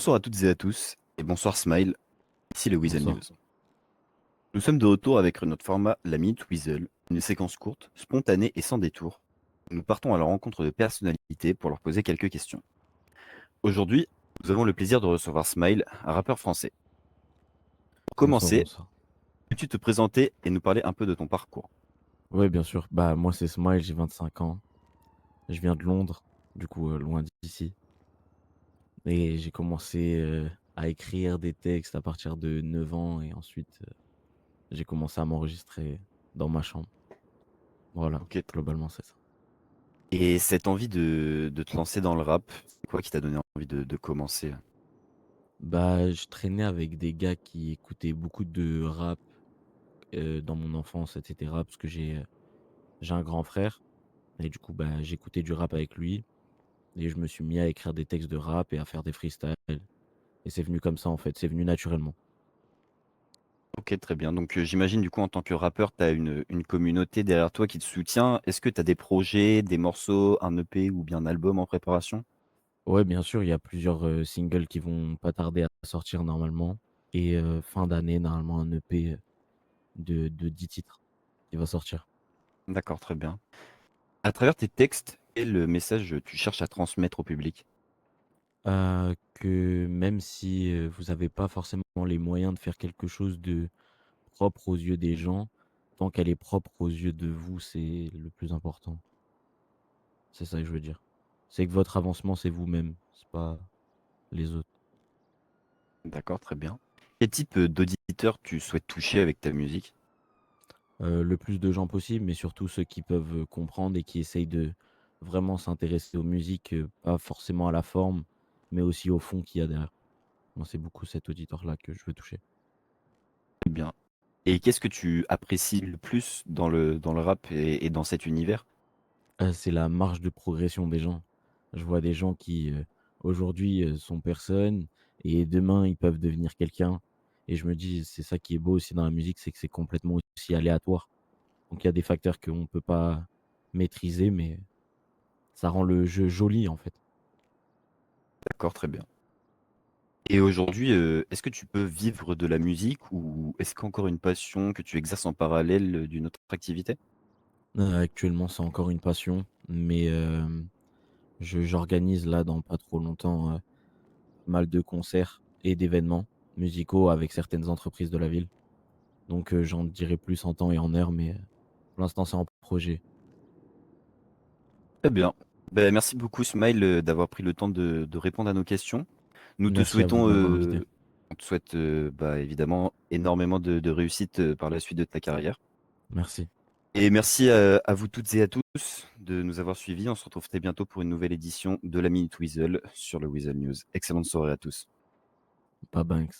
Bonsoir à toutes et à tous, et bonsoir Smile, ici le Weasel News. Bonsoir. Nous sommes de retour avec notre format La Minute Weasel, une séquence courte, spontanée et sans détour. Nous partons à la rencontre de personnalités pour leur poser quelques questions. Aujourd'hui, nous avons le plaisir de recevoir Smile, un rappeur français. Pour Bonsoir, commencer, bonsoir. peux-tu te présenter et nous parler un peu de ton parcours? Ouais, bien sûr. Bah, moi, c'est Smile, j'ai 25 ans. Je viens de Londres, du coup, loin d'ici. Et j'ai commencé à écrire des textes à partir de 9 ans. Et ensuite, j'ai commencé à m'enregistrer dans ma chambre. Voilà, Ok. globalement, c'est ça. Et cette envie de te lancer dans le rap, c'est quoi qui t'a donné envie de commencer? Bah, je traînais avec des gars qui écoutaient beaucoup de rap dans mon enfance, etc. Parce que j'ai un grand frère. Et du coup, bah, j'écoutais du rap avec lui. Et je me suis mis à écrire des textes de rap et à faire des freestyles. Et c'est venu comme ça, en fait, c'est venu naturellement. Ok, très bien. Donc j'imagine du coup en tant que rappeur, tu as une communauté derrière toi qui te soutient. Est-ce que tu as des projets, des morceaux, un EP ou bien un album en préparation? Ouais, bien sûr, il y a plusieurs, singles qui vont pas tarder à sortir normalement et fin d'année, normalement, un EP, de 10 titres qui va sortir. D'accord, très bien. À travers tes textes, quel message tu cherches à transmettre au public? Que même si, vous avez pas forcément les moyens de faire quelque chose de propre aux yeux des gens, tant qu'elle est propre aux yeux de vous, c'est le plus important. C'est ça que je veux dire. C'est que votre avancement, c'est vous-même, c'est pas les autres. D'accord, très bien. Quel type d'auditeur tu souhaites toucher avec ta musique? Le plus de gens possible, mais surtout ceux qui peuvent, comprendre et qui essayent de vraiment s'intéresser aux musiques, pas forcément à la forme, mais aussi au fond qu'il y a derrière. Moi, c'est beaucoup cet auditoire-là que je veux toucher. Très bien. Et qu'est-ce que tu apprécies le plus dans le rap et dans cet univers? C'est la marge de progression des gens. Je vois des gens qui, aujourd'hui, sont personne et demain, ils peuvent devenir quelqu'un et je me dis: «C'est ça qui est beau aussi dans la musique, c'est que c'est complètement aussi aléatoire». Donc il y a des facteurs qu'on ne peut pas maîtriser, mais ça rend le jeu joli, en fait. D'accord, très bien. Et aujourd'hui, est-ce que tu peux vivre de la musique ou est-ce qu'encore une passion que tu exerces en parallèle, d'une autre activité? Actuellement, c'est encore une passion, mais j'organise là dans pas trop longtemps, pas mal de concerts et d'événements musicaux avec certaines entreprises de la ville. Donc j'en dirai plus en temps et en heure, mais pour l'instant, c'est en projet. Très bien. Beh, merci beaucoup Smile, d'avoir pris le temps de répondre à nos questions. Nous te Merci à vous souhaitons, de m'avoir invité. on te souhaite, bah, évidemment énormément de réussite, par la suite de ta carrière. Merci. Et merci, à vous toutes et à tous de nous avoir suivis. On se retrouve très bientôt pour une nouvelle édition de la Minute Weasel sur le Weasel News. Excellente soirée à tous. Pas Banks.